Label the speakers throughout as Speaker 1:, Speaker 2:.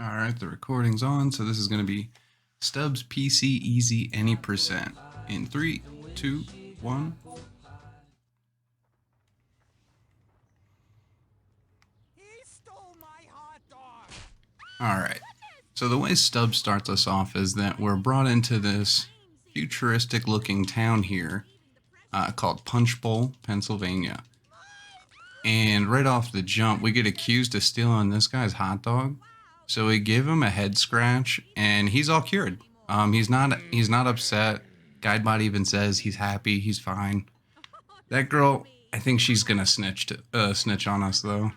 Speaker 1: All right, the recording's on, so this is going to be Stubbs PC Easy Any Percent in 3, 2, 1.
Speaker 2: He stole my hot dog.
Speaker 1: All right, so the way Stubbs starts us off is that we're brought into this futuristic looking town here called Punch Bowl, Pennsylvania. And right off the jump, we get accused of stealing this guy's hot dog. So we give him a head scratch, and he's all cured. He's not upset. Guidebot even says he's happy, he's fine. That girl, I think she's gonna snitch on us though.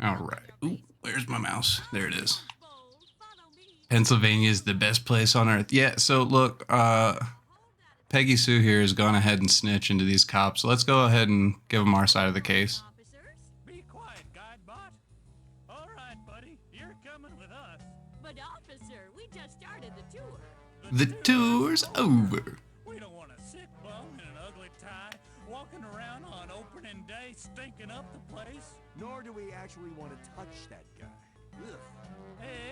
Speaker 1: All right. Ooh, where's my mouse? There it is. Pennsylvania is the best place on earth. Yeah. So look, Peggy Sue here has gone ahead and snitched into these cops. So let's go ahead and give them our side of the case.
Speaker 2: Be quiet, Guidebot. All right, buddy, you're coming with us.
Speaker 3: But officer, we just started the tour.
Speaker 1: The tour's over.
Speaker 2: We don't want a sick bum in an ugly tie walking around on opening day stinking up the place.
Speaker 4: Nor do we actually want to touch that guy. Ugh.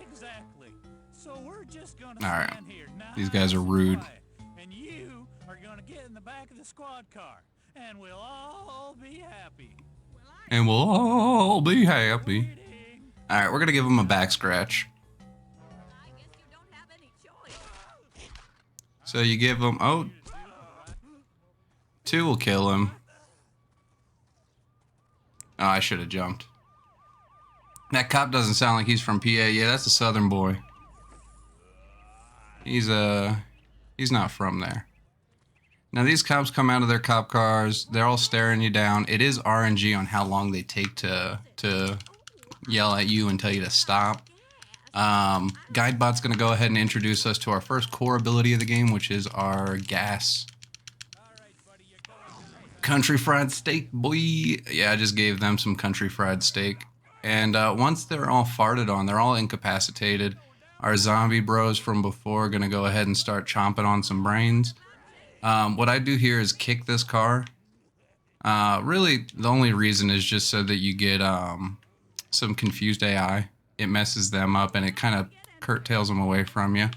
Speaker 2: Exactly. So we're just gonna
Speaker 1: All right.
Speaker 2: stand here.
Speaker 1: These guys are
Speaker 2: nice and
Speaker 1: rude.
Speaker 2: quiet, and you are gonna get in the back of the squad car, and we'll all be happy.
Speaker 1: And we'll all be happy.
Speaker 2: Waiting.
Speaker 1: All right, we're gonna give him a back scratch.
Speaker 3: I guess you don't have any choice.
Speaker 1: So you give him, oh, 2 will kill him. Oh, I should have jumped. That cop doesn't sound like he's from PA. Yeah, that's a southern boy. He's not from there. Now these cops come out of their cop cars. They're all staring you down. It is RNG on how long they take to yell at you and tell you to stop. Guidebot's gonna go ahead and introduce us to our first core ability of the game, which is our gas. Country fried steak, boy. Yeah, I just gave them some country fried steak. And once they're all farted on, they're all incapacitated. Our zombie bros from before are going to go ahead and start chomping on some brains. What I do here is kick this car. Really, the only reason is just so that you get some confused AI. It messes them up and it kind of curtails them away from you.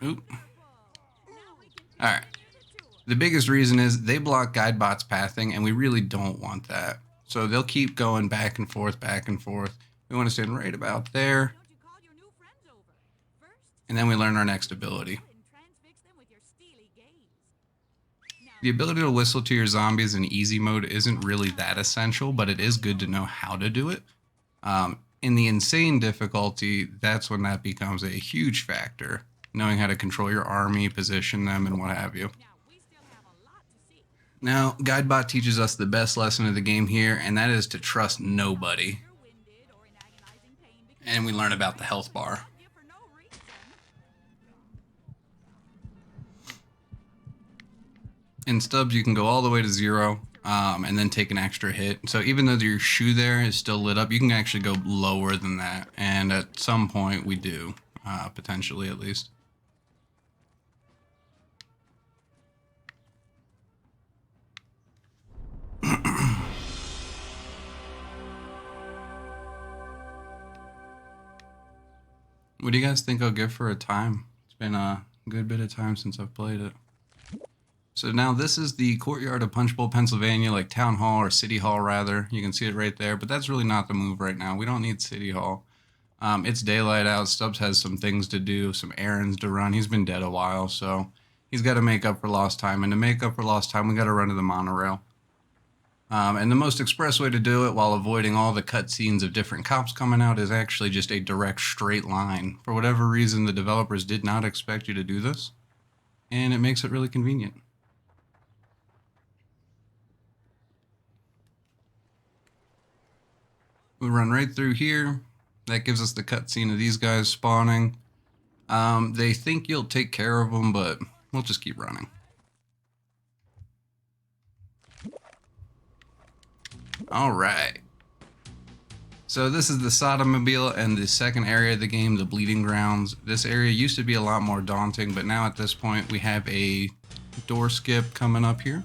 Speaker 1: Oop. Alright. The biggest reason is they block Guidebot's pathing, and we really don't want that. So they'll keep going back and forth, back and forth. We want to stand right about there. And then we learn our next ability. The ability to whistle to your zombies in easy mode isn't really that essential, but it is good to know how to do it. In the insane difficulty, that's when that becomes a huge factor. Knowing how to control your army, position them, and what have you. Now, Guidebot teaches us the best lesson of the game here, and that is to trust nobody. And we learn about the health bar. In Stubbs, you can go all the way to 0, and then take an extra hit. So even though your shoe there is still lit up, you can actually go lower than that. And at some point, we do, potentially at least. What do you guys think I'll give for a time? It's been a good bit of time since I've played it. So now this is the courtyard of Punch Bowl, Pennsylvania, like Town Hall or City Hall rather. You can see it right there, but that's really not the move right now. We don't need City Hall. It's daylight out. Stubbs has some things to do, some errands to run. He's been dead a while, so he's got to make up for lost time. And to make up for lost time, we got to run to the monorail. And the most express way to do it while avoiding all the cutscenes of different cops coming out is actually just a direct straight line. For whatever reason, the developers did not expect you to do this, and it makes it really convenient. We run right through here. That gives us the cutscene of these guys spawning. They think you'll take care of them, but we'll just keep running. All right. So this is the Sodomobile and the second area of the game, the Bleeding Grounds. This area used to be a lot more daunting, but now at this point we have a door skip coming up here,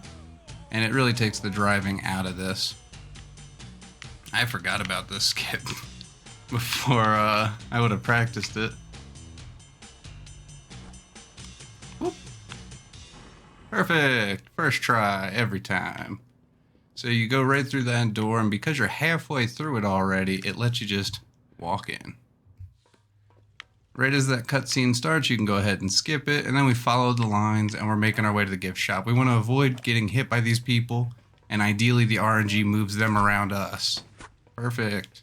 Speaker 1: and it really takes the driving out of this. I forgot about this skip before I would have practiced it. Whoop. Perfect. First try every time. So you go right through that door, and because you're halfway through it already, it lets you just walk in. Right as that cutscene starts, you can go ahead and skip it, and then we follow the lines, and we're making our way to the gift shop. We want to avoid getting hit by these people, and ideally the RNG moves them around us. Perfect.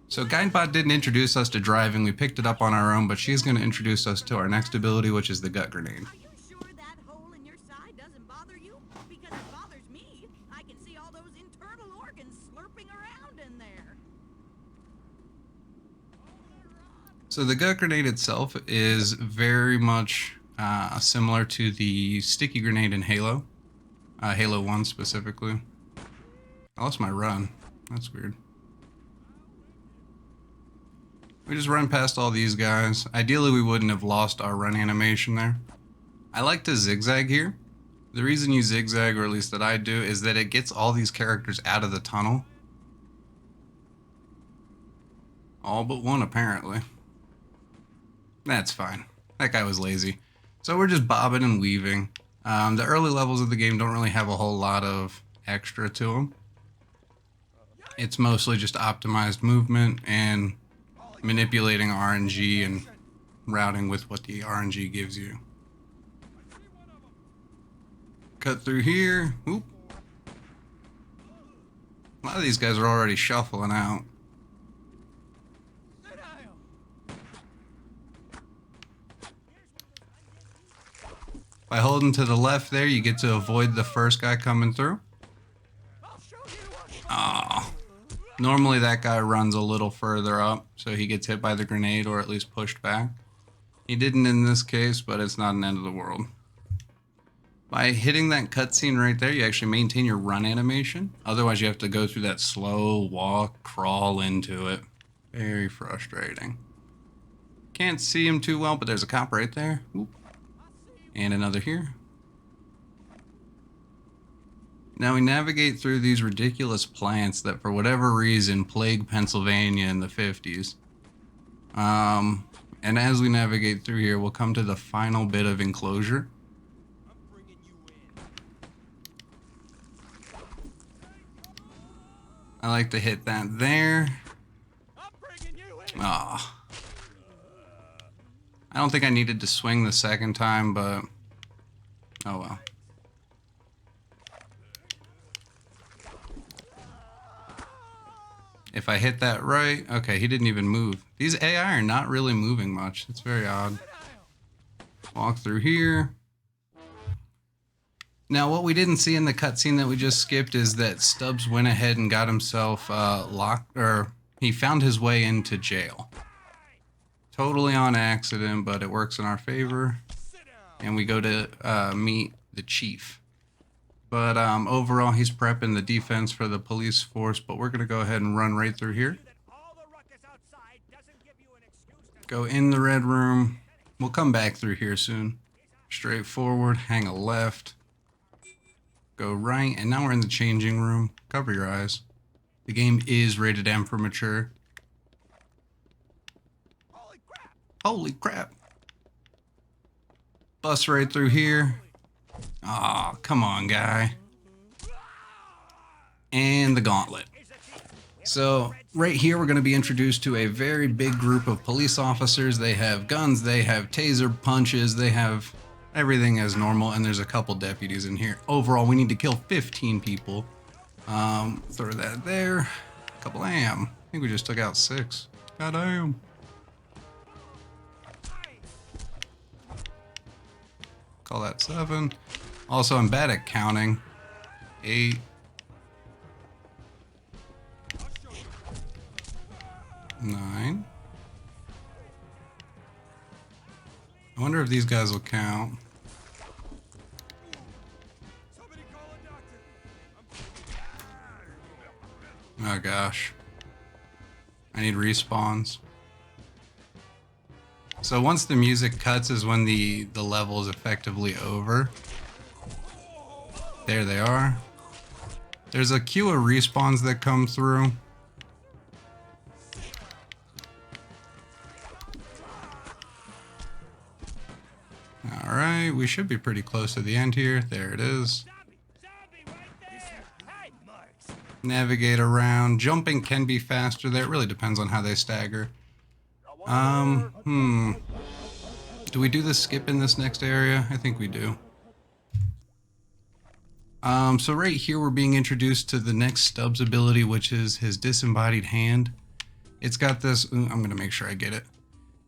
Speaker 1: So Guidebot didn't introduce us to driving, we picked it up on our own, but she's going to introduce us to our next ability, which is the gut grenade.
Speaker 3: Are you sure that hole in your side doesn't bother you? Because it bothers me. I can see all those internal organs slurping around in there.
Speaker 1: So the gut grenade itself is very much similar to the sticky grenade in Halo. Halo 1 specifically. I lost my run. That's weird. We just run past all these guys. Ideally, we wouldn't have lost our run animation there. I like to zigzag here. The reason you zigzag, or at least that I do, is that it gets all these characters out of the tunnel. All but one, apparently. That's fine. That guy was lazy. So we're just bobbing and weaving. The early levels of the game don't really have a whole lot of extra to them. It's mostly just optimized movement and manipulating RNG and routing with what the RNG gives you. Cut through here. Oop. A lot of these guys are already shuffling out. By holding to the left there, you get to avoid the first guy coming through. Oh. Normally that guy runs a little further up, so he gets hit by the grenade or at least pushed back. He didn't in this case, but it's not an end of the world. By hitting that cutscene right there, you actually maintain your run animation. Otherwise, you have to go through that slow walk, crawl into it. Very frustrating. Can't see him too well, but there's a cop right there. Oop. And another here. Now we navigate through these ridiculous plants that for whatever reason plagued Pennsylvania in the 50s. And as we navigate through here, we'll come to the final bit of enclosure. I like to hit that there. Oh. I don't think I needed to swing the second time, but oh well. If I hit that right, okay, he didn't even move. These AI are not really moving much. It's very odd. Walk through here. Now, what we didn't see in the cutscene that we just skipped is that Stubbs went ahead and got himself locked, or he found his way into jail. Totally on accident, but it works in our favor. And we go to meet the chief. But overall, he's prepping the defense for the police force, but we're going to go ahead and run right through here. Go in the red room. We'll come back through here soon. Straight forward, hang a left. Go right, and now we're in the changing room. Cover your eyes. The game is rated M for mature. Holy crap. Bust right through here. Aw, oh, come on, guy. And the gauntlet. So, right here we're going to be introduced to a very big group of police officers. They have guns, they have taser punches, they have everything as normal, and there's a couple deputies in here. Overall, we need to kill 15 people. Throw that there. Kablam. I think we just took out 6. Goddamn. Call that 7. Also, I'm bad at counting. 8. 9. I wonder if these guys will count. Oh gosh. I need respawns. So once the music cuts is when the level is effectively over. There they are. There's a queue of respawns that come through. Alright, we should be pretty close to the end here. There it is. Navigate around. Jumping can be faster there. It really depends on how they stagger. Do we do the skip in this next area? I think we do. So right here we're being introduced to the next Stubbs ability, which is his disembodied hand. It's got this, I'm gonna make sure I get it.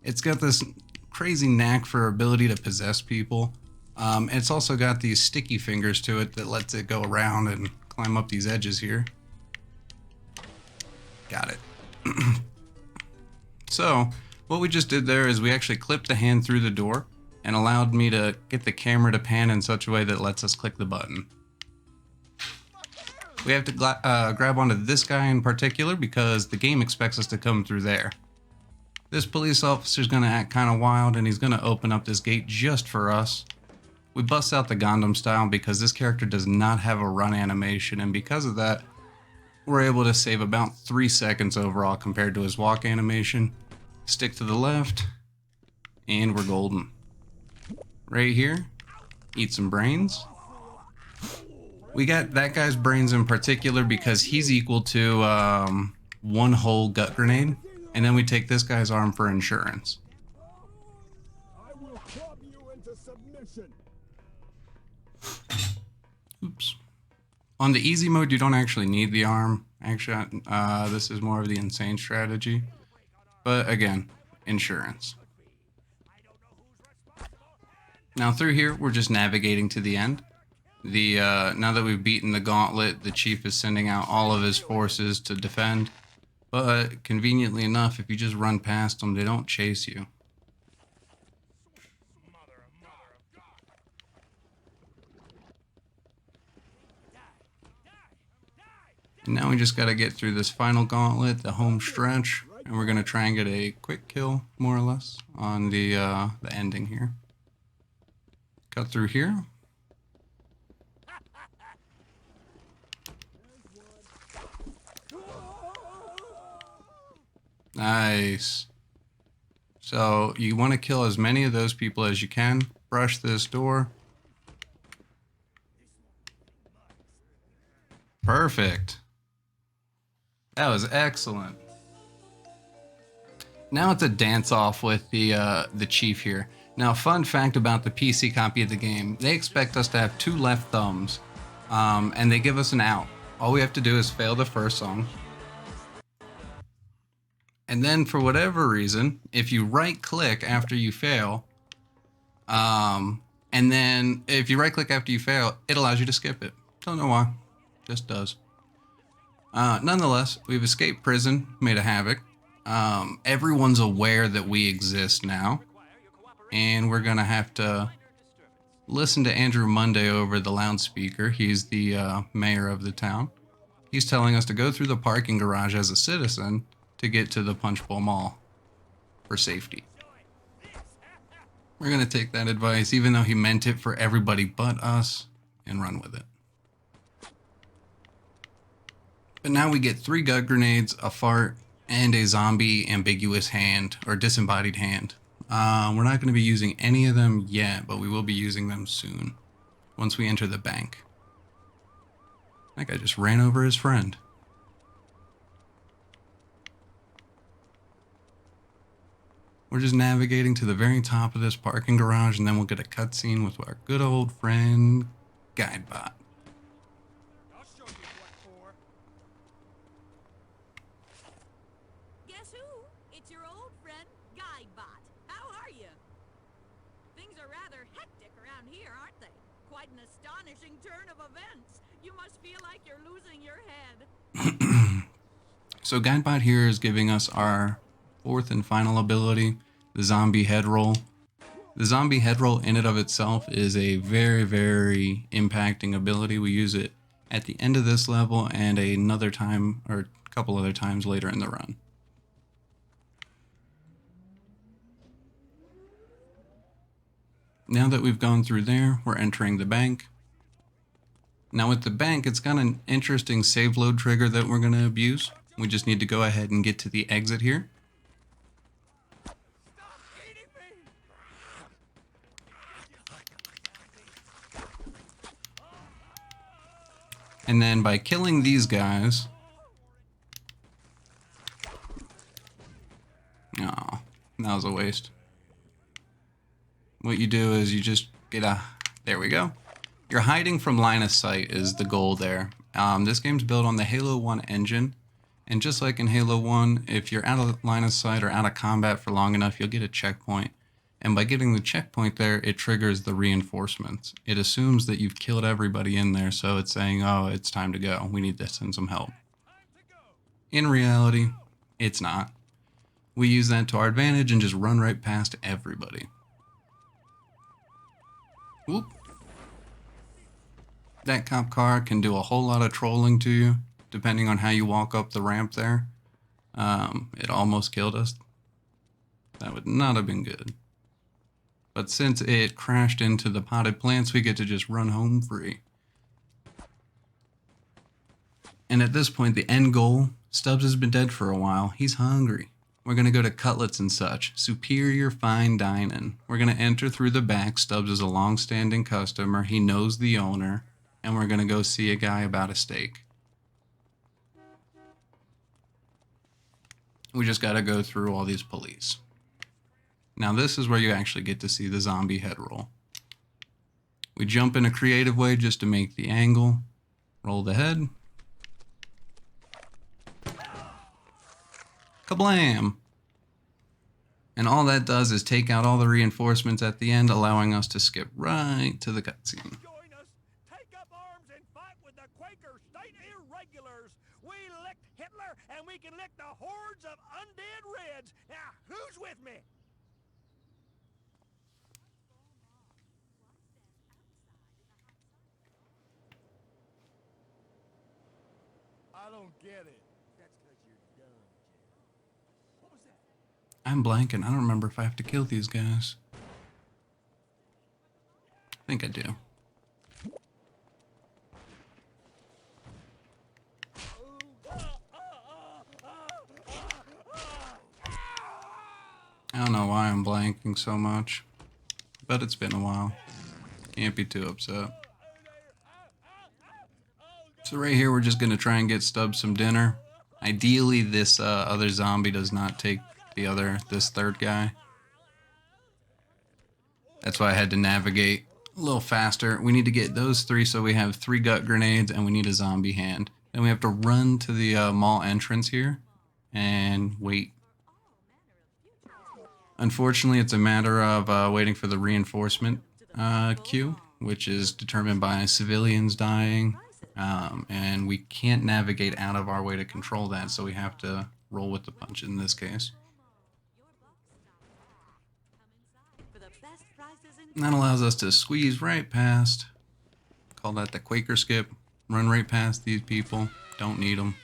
Speaker 1: It's got this crazy knack for ability to possess people. It's also got these sticky fingers to it that lets it go around and climb up these edges here. Got it. So what we just did there is we actually clipped the hand through the door and allowed me to get the camera to pan in such a way that lets us click the button. We have to grab onto this guy in particular because the game expects us to come through there. This police officer's gonna act kind of wild and he's gonna open up this gate just for us. We bust out the Gundam style because this character does not have a run animation, and because of that, we're able to save about 3 seconds overall compared to his walk animation. Stick to the left, and we're golden. Right here, eat some brains. We got that guy's brains in particular because he's equal to 1 whole gut grenade, and then we take this guy's arm for insurance.
Speaker 4: I will club you into submission.
Speaker 1: Oops. On the easy mode, you don't actually need the arm. Actually, this is more of the insane strategy. But again, insurance. Now through here, we're just navigating to the end. Now that we've beaten the gauntlet, the chief is sending out all of his forces to defend. But conveniently enough, if you just run past them, they don't chase you. And now we just got to get through this final gauntlet, the home stretch, and we're going to try and get a quick kill, more or less, on the ending here. Cut through here. Nice. So you want to kill as many of those people as you can. Brush this door. Perfect. That was excellent. Now it's a dance off with the chief here. Now, fun fact about the PC copy of the game, they expect us to have 2 left thumbs, and they give us an out. All we have to do is fail the first song. And then for whatever reason, if you right click after you fail, and then if you right click after you fail, it allows you to skip it. Don't know why, just does. Nonetheless, we've escaped prison, made a havoc. Everyone's aware that we exist now, and we're gonna have to listen to Andrew Monday over the loudspeaker. He's the mayor of the town. He's telling us to go through the parking garage as a citizen to get to the Punch Bowl Mall for safety. We're gonna take that advice, even though he meant it for everybody but us, and run with it. But now we get 3 gut grenades, a fart, and a zombie ambiguous hand, or disembodied hand. We're not going to be using any of them yet, but we will be using them soon, once we enter the bank. That guy just ran over his friend. We're just navigating to the very top of this parking garage, and then we'll get a cutscene with our good old friend, Guidebot.
Speaker 4: I'll show you what for.
Speaker 3: Guess who? It's your old friend, Guidebot. How are you? Things are rather hectic around here, aren't they? Quite an astonishing turn of events. You must feel like you're losing your head.
Speaker 1: So Guidebot here is giving us our 4th and final ability, the zombie head roll. The zombie head roll in and of itself is a very, very impacting ability. We use it at the end of this level and another time, or a couple other times later in the run. Now that we've gone through there, we're entering the bank. Now with the bank, it's got an interesting save load trigger that we're going to abuse. We just need to go ahead and get to the exit here. And then by killing these guys... Oh, that was a waste. What you do is you just get a... There we go. You're hiding from line of sight is the goal there. This game's built on the Halo 1 engine. And just like in Halo 1, if you're out of line of sight or out of combat for long enough, you'll get a checkpoint. And by getting the checkpoint there, it triggers the reinforcements. It assumes that you've killed everybody in there, so it's saying, oh, it's time to go. We need to send some help. In reality, it's not. We use that to our advantage and just run right past everybody. Whoop. That cop car can do a whole lot of trolling to you, depending on how you walk up the ramp there. It almost killed us. That would not have been good. But since it crashed into the potted plants, we get to just run home free. And at this point, the end goal, Stubbs has been dead for a while. He's hungry. We're going to go to Cutlets and such. Superior fine dining. We're going to enter through the back. Stubbs is a long-standing customer. He knows the owner. And we're going to go see a guy about a steak. We just got to go through all these police. Now this is where you actually get to see the zombie head roll. We jump in a creative way just to make the angle. Roll the head. Kablam! And all that does is take out all the reinforcements at the end, allowing us to skip right to the cutscene.
Speaker 4: Join us. Take up arms and fight with the Quaker state irregulars. We licked Hitler, and we can lick the hordes of undead Reds. Now, who's with me? I don't get it. That's because you're dumb, Jim. What was that?
Speaker 1: I'm blanking. I don't remember if I have to kill these guys. I think I do. I don't know why I'm blanking so much, but it's been a while. Can't be too upset. So right here, we're just going to try and get Stubbs some dinner. Ideally, this other zombie does not take this third guy. That's why I had to navigate a little faster. We need to get those three, so we have 3 gut grenades, and we need a zombie hand. Then we have to run to the mall entrance here and wait. Unfortunately, it's a matter of waiting for the reinforcement queue, which is determined by civilians dying. And we can't navigate out of our way to control that, so we have to roll with the punch in this case. And that allows us to squeeze right past. Call that the Quaker skip. Run right past these people. Don't need them.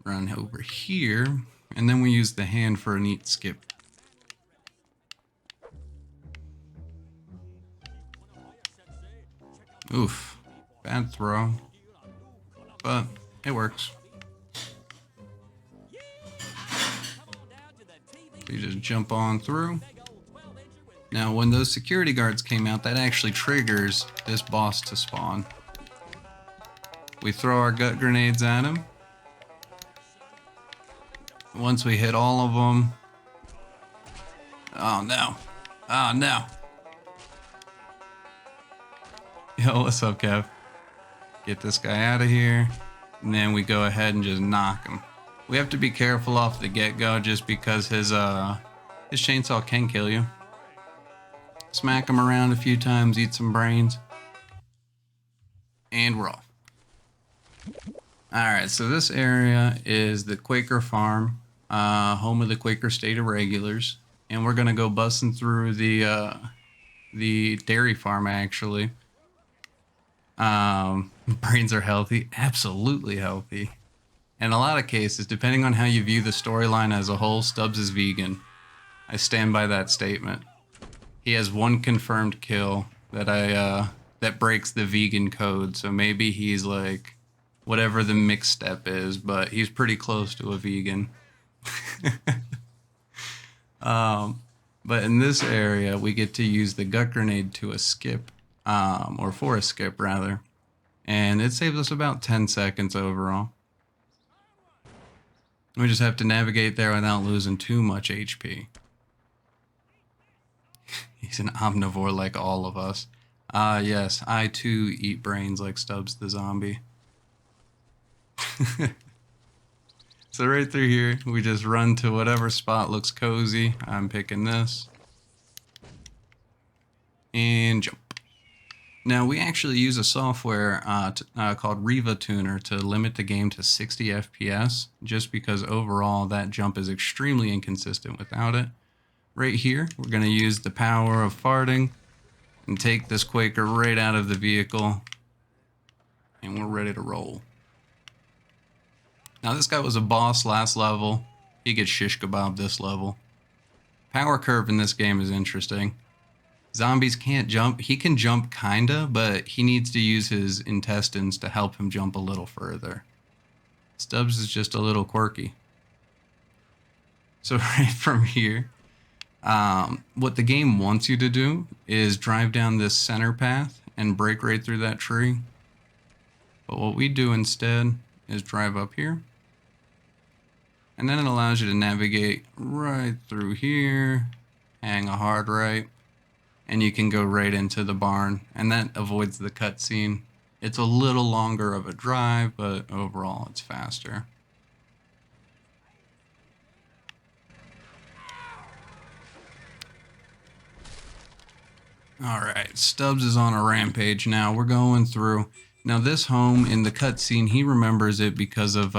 Speaker 1: Run over here. And then we use the hand for a neat skip. Oof. Bad throw. But it works. You just jump on through. Now, when those security guards came out, that actually triggers this boss to spawn. We throw our gut grenades at him. Once we hit all of them... Oh, no. Oh, no. Yo, what's up, Kev? Get this guy out of here. And then we go ahead and just knock him. We have to be careful off the get-go just because his chainsaw can kill you. Smack him around a few times, eat some brains. And we're off. Alright, so this area is the Quaker farm, home of the Quaker state irregulars. And we're going to go busting through the dairy farm, actually. Brains are healthy. Absolutely healthy. In a lot of cases, depending on how you view the storyline as a whole, Stubbs is vegan. I stand by that statement. He has one confirmed kill that breaks the vegan code, so maybe he's like whatever the mixed step is, but he's pretty close to a vegan. But in this area, we get to use the gut grenade to a skip, or for a skip rather, and it saves us about 10 seconds overall. We just have to navigate there without losing too much HP. He's an omnivore like all of us. Yes, I too eat brains like Stubbs the zombie. So right through here, we just run to whatever spot looks cozy. I'm picking this. And jump. Now, we actually use a software called Riva Tuner to limit the game to 60 FPS, just because overall that jump is extremely inconsistent without it. Right here, we're going to use the power of farting and take this Quaker right out of the vehicle. And we're ready to roll. Now, this guy was a boss last level. He gets shish kebab this level. Power curve in this game is interesting. Zombies can't jump. He can jump kinda, but he needs to use his intestines to help him jump a little further. Stubbs is just a little quirky. So right from here, what the game wants you to do is drive down this center path and break right through that tree. But what we do instead is drive up here. And then it allows you to navigate right through here, hang a hard right, and you can go right into the barn, and that avoids the cutscene. It's a little longer of a drive, but overall it's faster. Alright, Stubbs is on a rampage now. We're going through. Now this home in the cutscene, he remembers it because of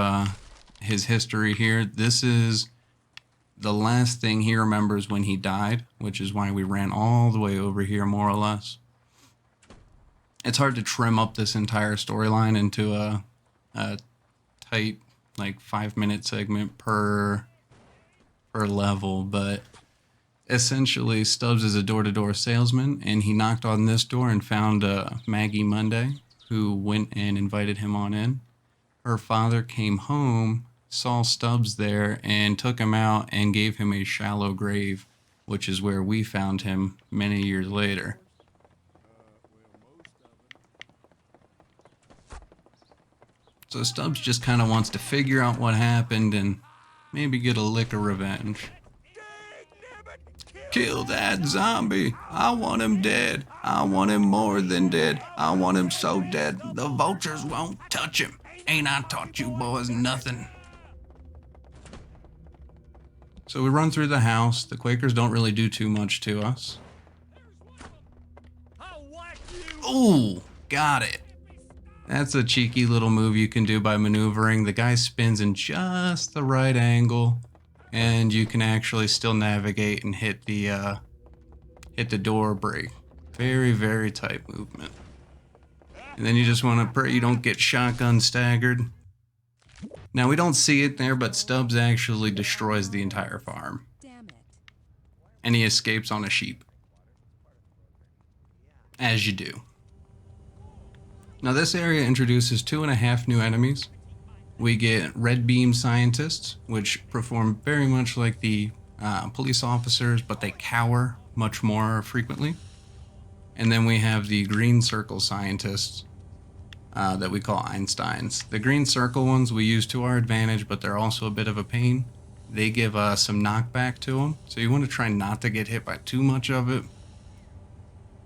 Speaker 1: his history here. This is the last thing he remembers when he died, which is why we ran all the way over here, more or less. It's hard to trim up this entire storyline into a tight, like 5-minute segment per level, but essentially Stubbs is a door-to-door salesman, and he knocked on this door and found Maggie Monday, who went and invited him on in. Her father came home, saw Stubbs there, and took him out and gave him a shallow grave, which is where we found him many years later. So Stubbs just kind of wants to figure out what happened and maybe get a lick of revenge. Kill that zombie. I want him dead. I want him more than dead. I want him so dead the vultures won't touch him. Ain't I taught you boys nothing? So we run through the house. The Quakers don't really do too much to us. Ooh, got it. That's a cheeky little move you can do by maneuvering. The guy spins in just the right angle, and you can actually still navigate and hit the door break. Very, very tight movement. And then you just want to pray you don't get shotgun staggered. Now, we don't see it there, but Stubbs actually destroys the entire farm.
Speaker 5: Damn it.
Speaker 1: And he escapes on a sheep. As you do. Now, this area introduces 2.5 new enemies. We get red beam scientists, which perform very much like the police officers, but they cower much more frequently. And then we have the green circle scientists that we call Einsteins. The green circle ones we use to our advantage, but they're also a bit of a pain. They give some knockback to them, so you want to try not to get hit by too much of it,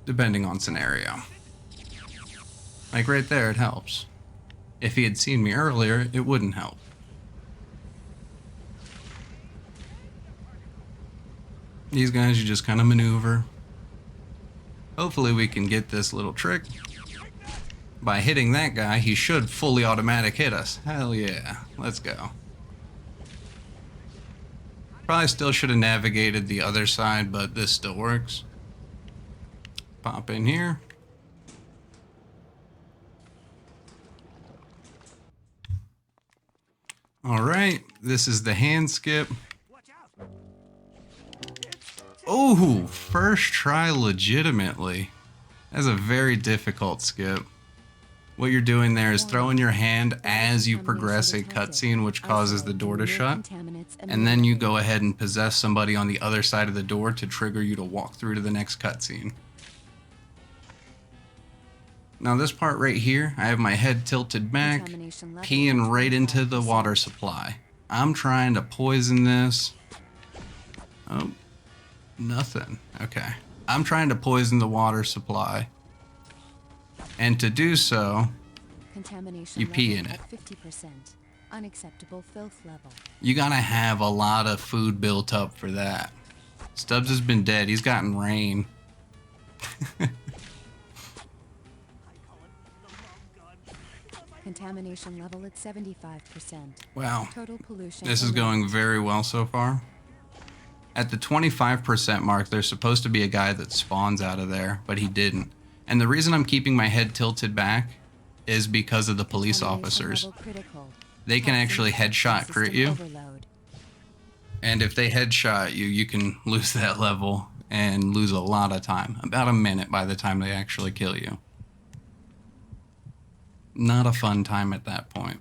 Speaker 1: depending on scenario. Like right there, it helps. If he had seen me earlier, it wouldn't help. These guys you just kind of maneuver. Hopefully we can get this little trick. By hitting that guy, he should fully automatic hit us. Hell yeah, let's go. Probably still should have navigated the other side, but this still works. Pop in here. All right, this is the hand skip.
Speaker 4: Watch out.
Speaker 1: Oh, first try legitimately. That's a very difficult skip. What you're doing there is throwing your hand as you progress a cutscene, which causes the door to shut. And then you go ahead and possess somebody on the other side of the door to trigger you to walk through to the next cutscene. Now this part right here, I have my head tilted back, peeing right into the water supply. I'm trying to poison this. Oh, nothing. Okay. I'm trying to poison the water supply. And to do so, you pee in it.
Speaker 5: 50%. Unacceptable filth level.
Speaker 1: You gotta have a lot of food built up for that. Stubbs has been dead. He's gotten rain.
Speaker 5: Contamination level at 75%.
Speaker 1: Wow.
Speaker 5: Total pollution.
Speaker 1: This is going very well so far. At the 25% mark, there's supposed to be a guy that spawns out of there, but he didn't. And the reason I'm keeping my head tilted back is because of the police officers. They can actually headshot crit you. And if they headshot you, you can lose that level and lose a lot of time. About a minute by the time they actually kill you. Not a fun time at that point.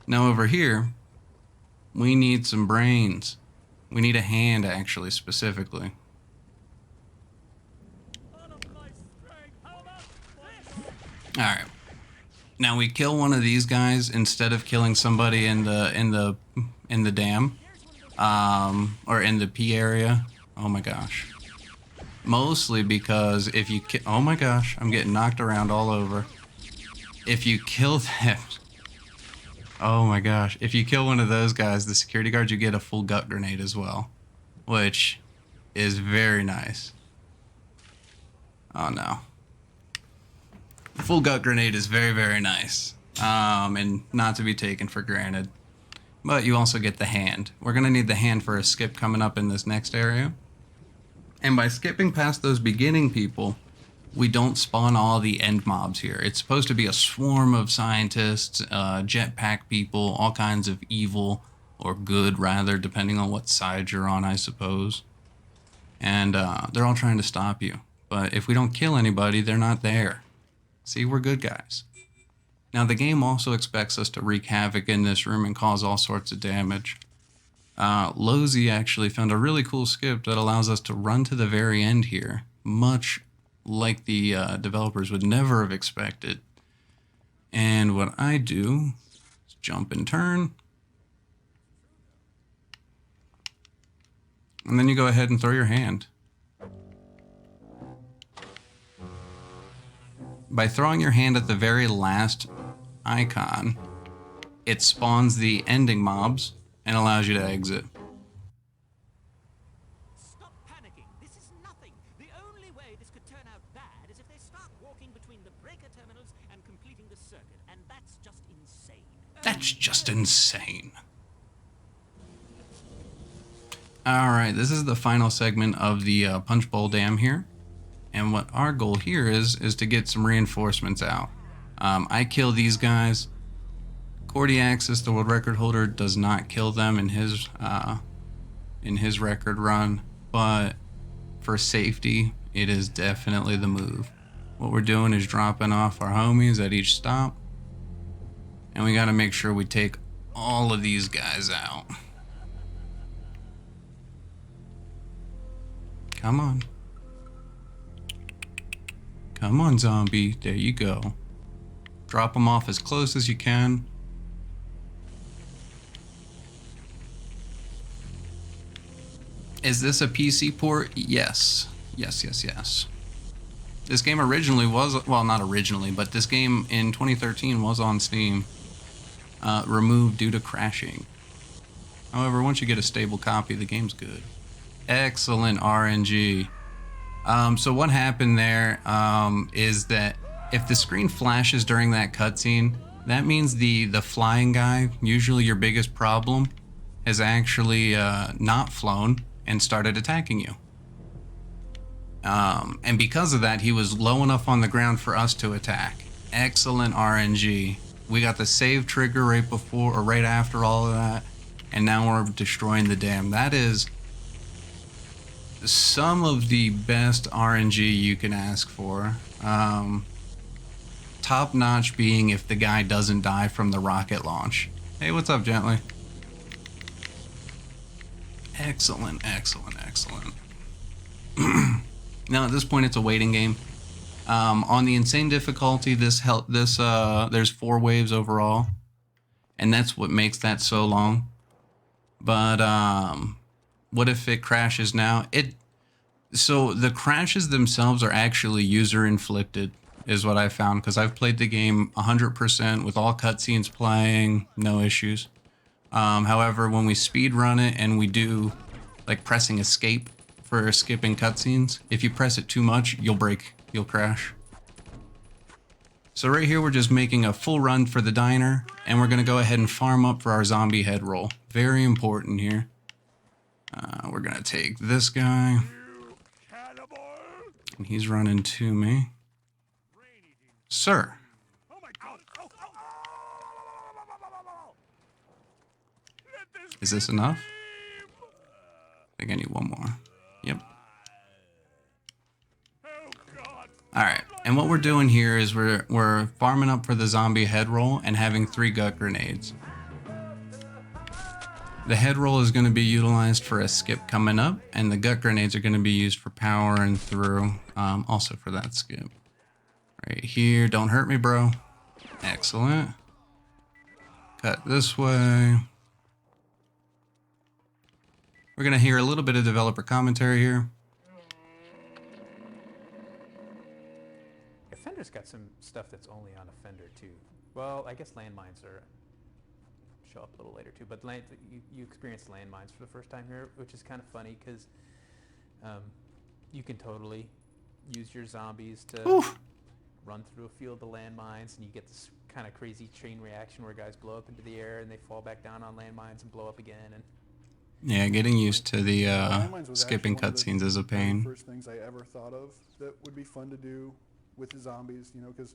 Speaker 1: Now over here, we need some brains. We need a hand, actually, specifically. Alright. Now we kill one of these guys instead of killing somebody in the dam. Or in the P area. Oh my gosh. Mostly because if you oh my gosh, I'm getting knocked around all over. If you kill them, oh my gosh, if you kill one of those guys, the security guards, you get a full gut grenade as well, which is very nice. Oh no. Full gut grenade is very, very nice, and not to be taken for granted. But you also get the hand. We're gonna need the hand for a skip coming up in this next area. And by skipping past those beginning people, we don't spawn all the end mobs here. It's supposed to be a swarm of scientists, jetpack people, all kinds of evil, or good rather, depending on what side you're on, I suppose. And they're all trying to stop you. But if we don't kill anybody, they're not there. See, we're good guys. Now the game also expects us to wreak havoc in this room and cause all sorts of damage. Lozy actually found a really cool skip that allows us to run to the very end here, much like the developers would never have expected. And what I do is jump and turn. And then you go ahead and throw your hand. By throwing your hand at the very last icon, it spawns the ending mobs and allows you to exit.
Speaker 4: Stop panicking. This is nothing. The only way this could turn out bad is if they start walking between the breaker terminals and completing the circuit, and that's just insane.
Speaker 1: That's just insane. Alright, this is the final segment of the Punch Bowl Dam here. And what our goal here is to get some reinforcements out. I kill these guys. Cordiaxis, the world record holder, does not kill them in his record run, but for safety, it is definitely the move. What we're doing is dropping off our homies at each stop, and we got to make sure we take all of these guys out. Come on. Come on, zombie. There you go. Drop them off as close as you can. Is this a PC port? Yes. Yes. This game originally was, well, not originally, but this game in 2013 was on Steam. Removed due to crashing. However, once you get a stable copy, the game's good. Excellent RNG. So what happened there is that if the screen flashes during that cutscene, that means the flying guy, usually your biggest problem, has actually not flown and started attacking you. And because of that, he was low enough on the ground for us to attack. Excellent RNG. We got the save trigger right before or right after all of that, and now we're destroying the dam. That is some of the best RNG you can ask for. Top notch being if the guy doesn't die from the rocket launch. Hey, what's up, Gently? Excellent, excellent, excellent. Now at this point, it's a waiting game. On the insane difficulty, there's 4 waves overall, and that's what makes that so long. But what if it crashes now? So the crashes themselves are actually user inflicted, is what I found, because I've played the game 100% with all cutscenes playing, no issues. However, when we speed run it and we do like pressing escape for skipping cutscenes, if you press it too much, you'll break, you'll crash. So right here, we're just making a full run for the diner, and we're gonna go ahead and farm up for our zombie head roll. Very important here. We're gonna take this guy, and he's running to me. Sir.
Speaker 4: Oh my God.
Speaker 1: Is this enough? I think I need one more. Yep. Alright, and what we're doing here is we're farming up for the zombie head roll and having 3 gut grenades. The head roll is going to be utilized for a skip coming up, and the gut grenades are going to be used for powering through, also for that skip. Right here, don't hurt me, bro. Excellent. Cut this way. We're going to hear a little bit of developer commentary here.
Speaker 6: Offender's got some stuff that's only on Offender too. Well, I guess landmines show up a little later too, but you experienced landmines for the first time here, which is kind of funny because you can totally use your zombies to run through a field of landmines, and you get this kind of crazy chain reaction where guys blow up into the air and they fall back down on landmines and blow up again. And
Speaker 1: yeah, getting used to the
Speaker 7: Landmines was
Speaker 1: skipping
Speaker 7: actually one of the
Speaker 1: cutscenes is a pain.
Speaker 7: First things I ever thought of that would be fun to do with the zombies, you know, because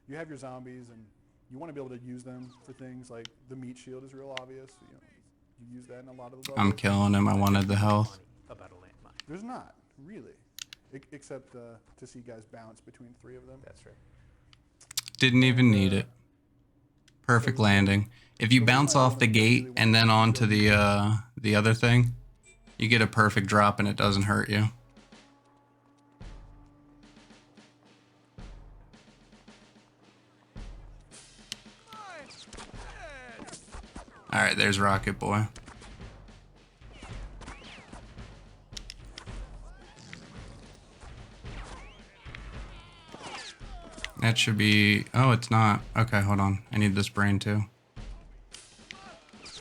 Speaker 7: you have your zombies and you want to be able to use them for things like the meat shield is real obvious. You know, you use that in a lot of the levels.
Speaker 1: I'm killing him. I wanted the health.
Speaker 6: About a landmine.
Speaker 7: There's not really, except to see guys bounce between 3 of them.
Speaker 6: That's right.
Speaker 1: Didn't even need it. Perfect landing. If you bounce off the gate and then onto the other thing, you get a perfect drop and it doesn't hurt you. Alright, there's Rocket Boy. That should be... Oh, it's not. Okay, hold on. I need this brain too.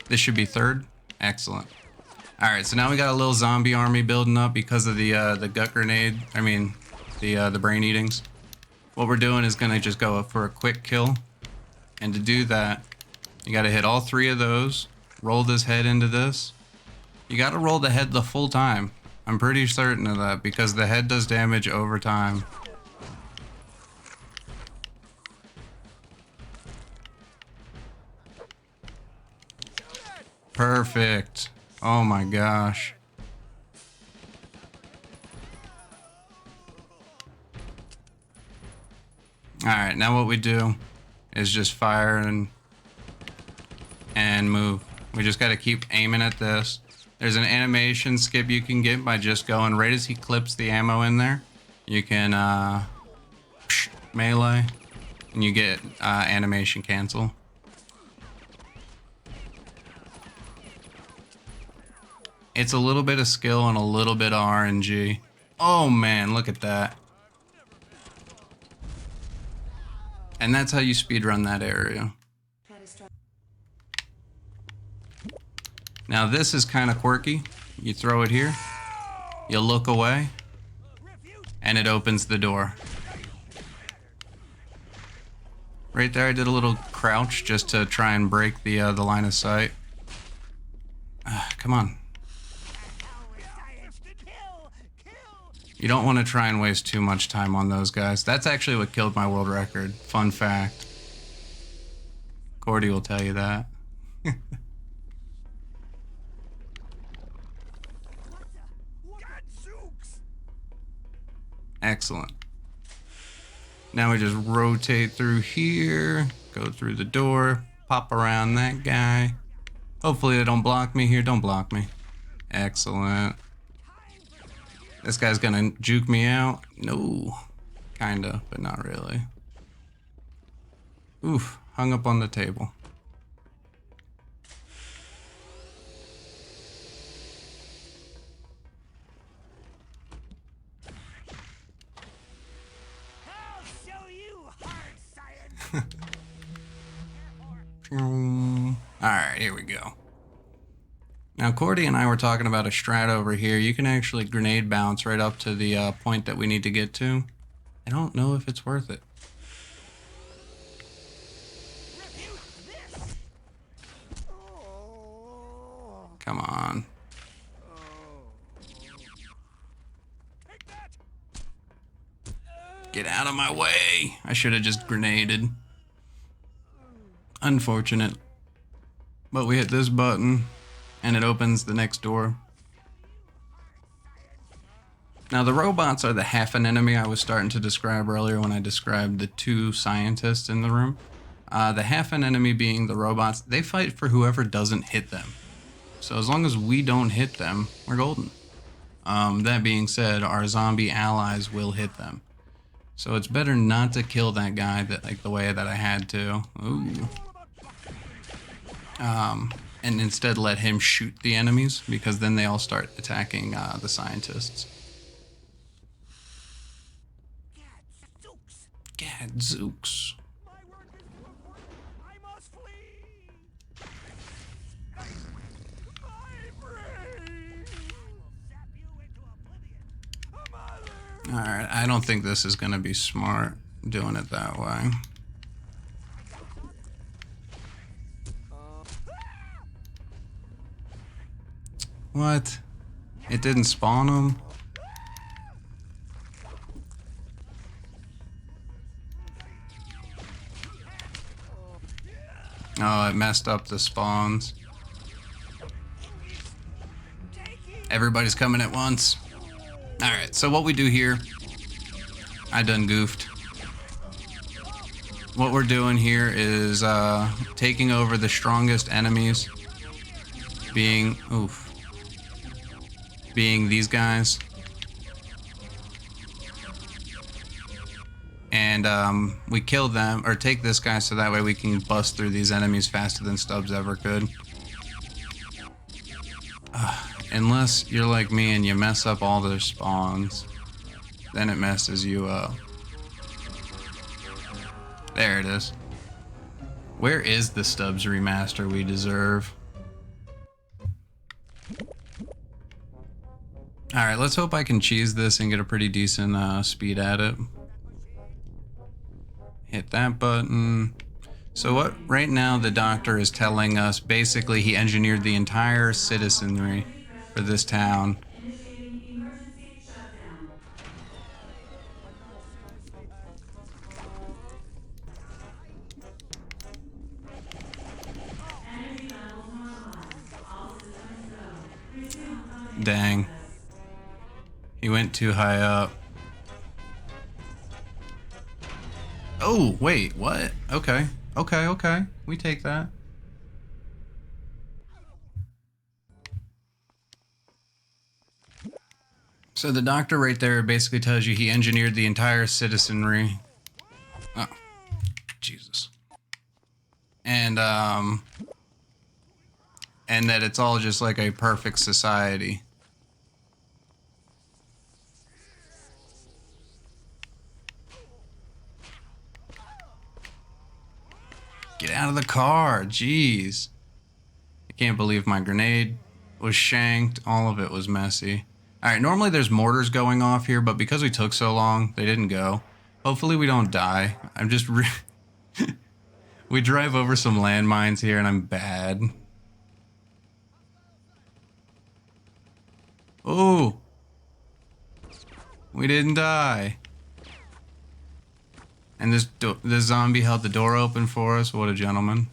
Speaker 1: This should be 3rd. Excellent. Alright, so now we got a little zombie army building up because of the gut grenade. I mean, the brain eatings. What we're doing is going to just go up for a quick kill. And to do that, you got to hit all 3 of those. Roll this head into this. You got to roll the head the full time. I'm pretty certain of that because the head does damage over time. Perfect. Oh my gosh. Alright, now what we do is just fire and move. We just got to keep aiming at this. There's an animation skip you can get by just going right as he clips the ammo in there. You can melee and you get animation cancel. It's a little bit of skill and a little bit of RNG. Oh man, look at that. And that's how you speedrun that area. Now this is kind of quirky. You throw it here, you look away, and it opens the door. Right there I did a little crouch just to try and break the line of sight. Come on. You don't want to try and waste too much time on those guys. That's actually what killed my world record. Fun fact. Cordy will tell you that.
Speaker 4: Gadzooks!
Speaker 1: Excellent. Now we just rotate through here, go through the door, pop around that guy. Hopefully they don't block me here. Don't block me. Excellent. This guy's gonna juke me out. No. Kinda, but not really. Oof, hung up on the table.
Speaker 4: I'll show you hard science!
Speaker 1: Alright, here we go. Now, Cordy and I were talking about a strat over here. You can actually grenade bounce right up to the point that we need to get to. I don't know if it's worth it. Come on. Get out of my way. I should have just grenaded. Unfortunate. But we hit this button and it opens the next door. Now the robots are the half an enemy I was starting to describe earlier when I described the two scientists in the room. The half an enemy being the robots, they fight for whoever doesn't hit them. So as long as we don't hit them, we're golden. That being said, our zombie allies will hit them. So it's better not to kill that guy like the way that I had to. Ooh. And instead let him shoot the enemies, because then they all start attacking the scientists. Gadzooks.
Speaker 4: My work is too important. I must flee. My brain will zap you into oblivion. Mother.
Speaker 1: Alright, I don't think this is going to be smart doing it that way. What? It didn't spawn them? Oh, it messed up the spawns. Everybody's coming at once. Alright, so what we do here, I done goofed. What we're doing here is taking over the strongest enemies, being these guys. And we kill them, or take this guy, so that way we can bust through these enemies faster than Stubbs ever could. Unless you're like me and you mess up all their spawns, then it messes you up. There it is. Where is the Stubbs remaster we deserve? Alright, let's hope I can cheese this and get a pretty decent speed at it. Hit that button. So what right now the doctor is telling us, basically he engineered the entire citizenry for this town. Dang. He went too high up. Oh, wait, what? Okay. Okay. We take that. So the doctor right there basically tells you he engineered the entire citizenry. Oh, Jesus. And that it's all just like a perfect society. Get out of the car, jeez. I can't believe my grenade was shanked. All of it was messy. Alright, normally there's mortars going off here, but because we took so long, they didn't go. Hopefully we don't die. I'm just we drive over some landmines here and I'm bad. Oh! We didn't die. And this zombie held the door open for us. What a gentleman.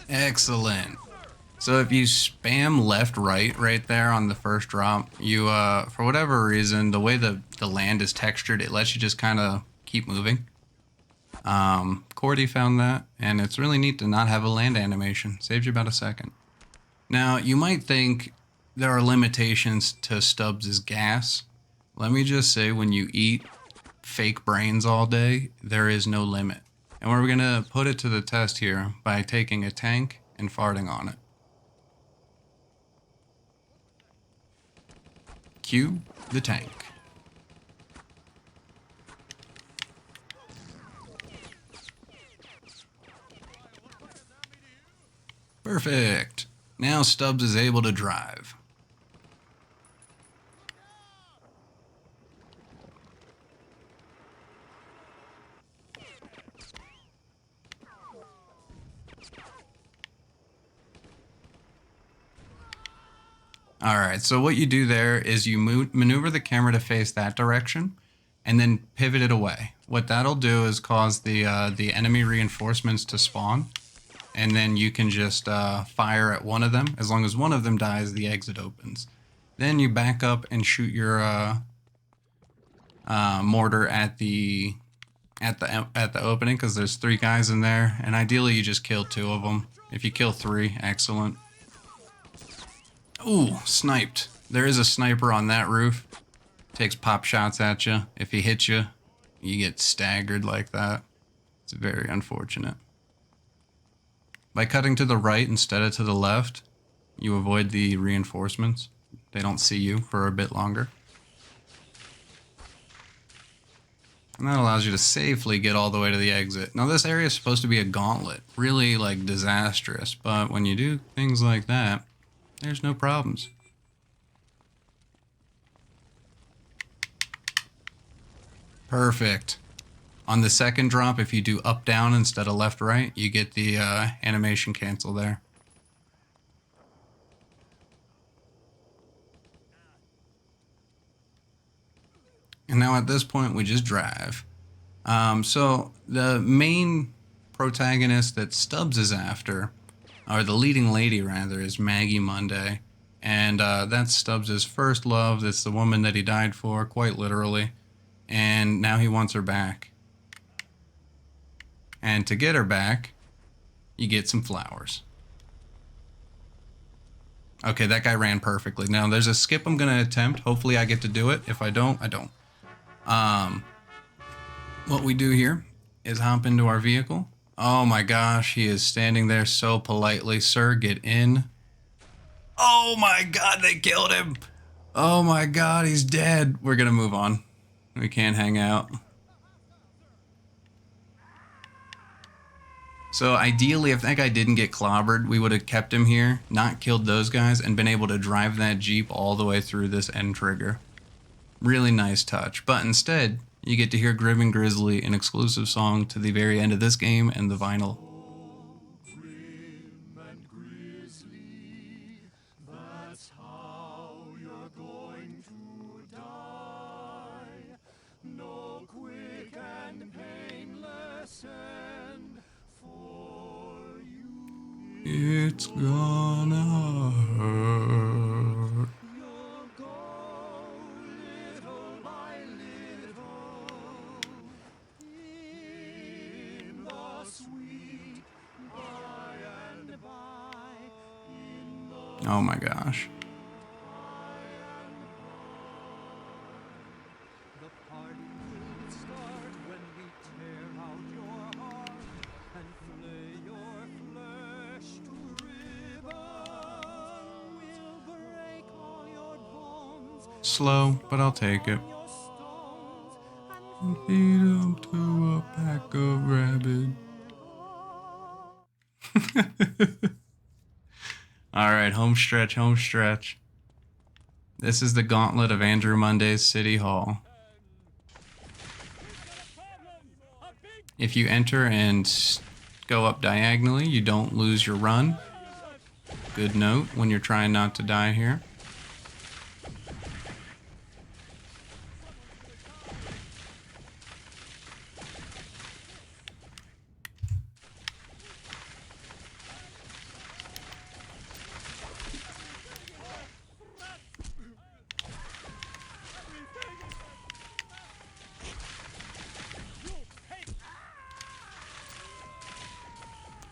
Speaker 1: Excellent. So if you spam left, right there on the first drop, you, for whatever reason, the way the land is textured, it lets you just kind of keep moving. Cordy found that, and it's really neat to not have a land animation. Saves you about a second. Now, you might think there are limitations to Stubbs' gas. Let me just say, when you eat fake brains all day, there is no limit. And we're going to put it to the test here by taking a tank and farting on it. Cue the tank. Perfect. Now Stubbs is able to drive. Alright, so what you do there is you maneuver the camera to face that direction and then pivot it away. What that'll do is cause the enemy reinforcements to spawn, and then you can just fire at one of them. As long as one of them dies, the exit opens. Then you back up and shoot your mortar at the opening, because there's 3 guys in there, and ideally you just kill 2 of them. If you kill 3, excellent. Ooh, sniped. There is a sniper on that roof. Takes pop shots at you. If he hits you, you get staggered like that. It's very unfortunate. By cutting to the right instead of to the left, you avoid the reinforcements. They don't see you for a bit longer. And that allows you to safely get all the way to the exit. Now this area is supposed to be a gauntlet. Really, like, disastrous. But when you do things like that, there's no problems. Perfect. On the second drop, if you do up-down instead of left-right, you get the animation cancel there. And now at this point, we just drive. So the main protagonist that Stubbs is after, or the leading lady rather, is Maggie Monday. And that's Stubbs' first love. That's the woman that he died for, quite literally. And now he wants her back. And to get her back, you get some flowers. Okay, that guy ran perfectly. Now there's a skip I'm going to attempt. Hopefully I get to do it. If I don't, I don't. What we do here is hop into our vehicle. Oh my gosh, he is standing there so politely. Sir, get in. Oh my god, they killed him. Oh my god, he's dead. We're gonna move on. We can't hang out. So ideally, if that guy didn't get clobbered, we would have kept him here, not killed those guys, and been able to drive that Jeep all the way through this end trigger. Really nice touch. But instead, you get to hear Grim and Grizzly, an exclusive song to the very end of this game and the vinyl.
Speaker 4: Grim and grisly, that's how you're going to die. No quick and painless end for you.
Speaker 1: It's gonna hurt.
Speaker 4: You'll go little by little in the sweet by and by. In the
Speaker 1: Oh my gosh.
Speaker 4: The party will start when we tear out your heart and flay your flesh to ribbons. We'll break all your bones,
Speaker 1: Slow, but I'll take it.
Speaker 4: your stones, and
Speaker 1: Feed him to a pack of rabbits. Alright, home stretch, home stretch. This is the gauntlet of Andrew Monday's City Hall. If you enter and go up diagonally, you don't lose your run. Good note when you're trying not to die here.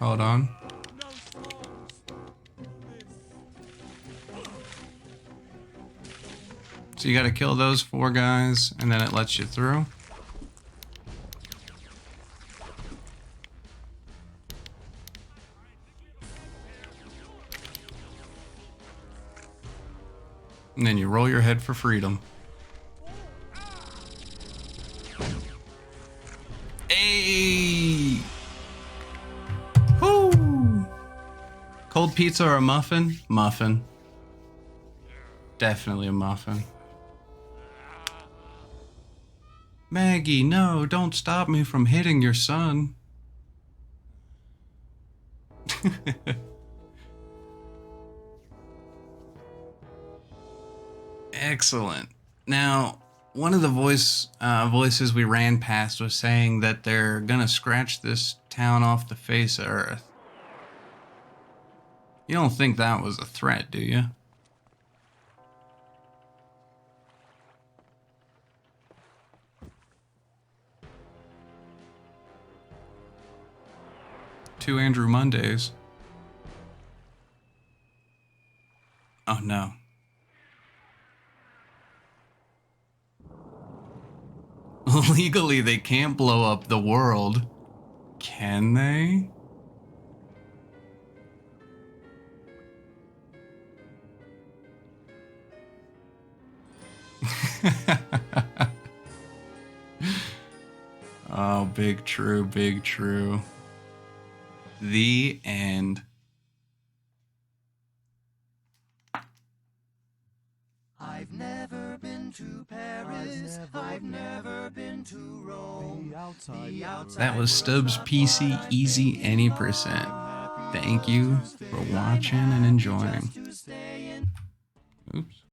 Speaker 1: Hold on.
Speaker 2: No songs.
Speaker 1: So you got to kill those 4 guys, and then it lets you through. And then you roll your head for freedom. Hey! Woo! Cold pizza or a muffin? Muffin. Definitely a muffin. Maggie, no, don't stop me from hitting your son. Excellent. Now, one of the voices we ran past was saying that they're gonna scratch this town off the face of Earth. You don't think that was a threat, do you? Two Andrew Mondays. Oh no. Legally, they can't blow up the world. Can they? Oh, big true, big true. The end.
Speaker 4: I've never been to Paris. I've never been to Rome. The outside
Speaker 1: That was Stubbs PC Easy Any Percent. Thank you for watching and enjoying. Oops.